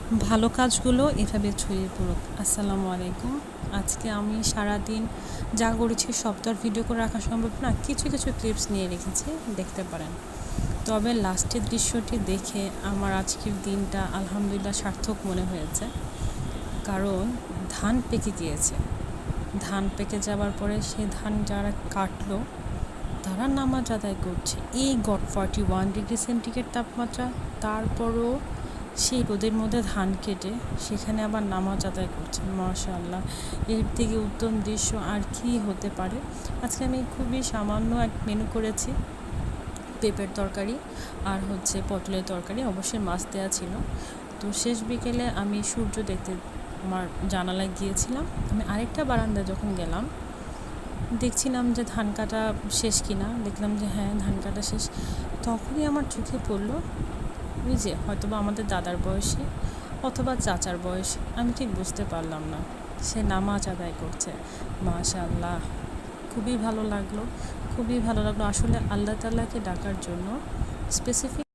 ভালো কাজগুলো এভাবে ছড়িয়ে পড়ুক। আসসালামু আলাইকুম। আজকে আমি সারাদিন যা করেছি সব তো আর ভিডিও করে রাখা সম্ভব না, কিছু কিছু ক্লিপস নিয়ে রেখেছি, দেখতে পারেন। তবে লাস্টের দৃশ্যটি দেখে আমার আজকের দিনটা আলহামদুলিল্লাহ সার্থক মনে হয়েছে, কারণ ধান পেকে গিয়েছে। ধান পেকে যাওয়ার পরে সে ধান যারা কাটলো তারা নামাজ আদায় করছে এই 41 ডিগ্রি সেন্টিগ্রেড তাপমাত্রা, তারপরও সেই রোদের মধ্যে ধান কেটে সেখানে আবার নামাজ আদায় করছে। মাশাআল্লাহ, এর থেকে উত্তম দৃশ্য আর কি হতে পারে। আজকে আমি খুবই সামান্য এক মেনু করেছি, পেঁপের তরকারি আর পটলের তরকারি, অবশ্যই মাছ দেওয়া ছিল। তো শেষ বিকেলে আমি সূর্য দেখতে আমার জানালায় গিয়েছিলাম। আমি আরেকটা বারান্দায় যখন গেলাম দেখছিলাম যে ধান কাটা শেষ কিনা, দেখলাম যে হ্যাঁ ধান কাটা শেষ। তখনই আমার চোখে পড়লো ওই যে হয়তোবা আমাদের দাদার বয়সী অথবা চাচার বয়সী, আমি ঠিক বুঝতে পারলাম না, সে নামাজ আদায় করছে। মাশাআল্লাহ, খুবই ভালো লাগলো, খুবই ভালো লাগলো। আসলে আল্লাহ তাআলাকে ডাকার জন্য স্পেসিফিক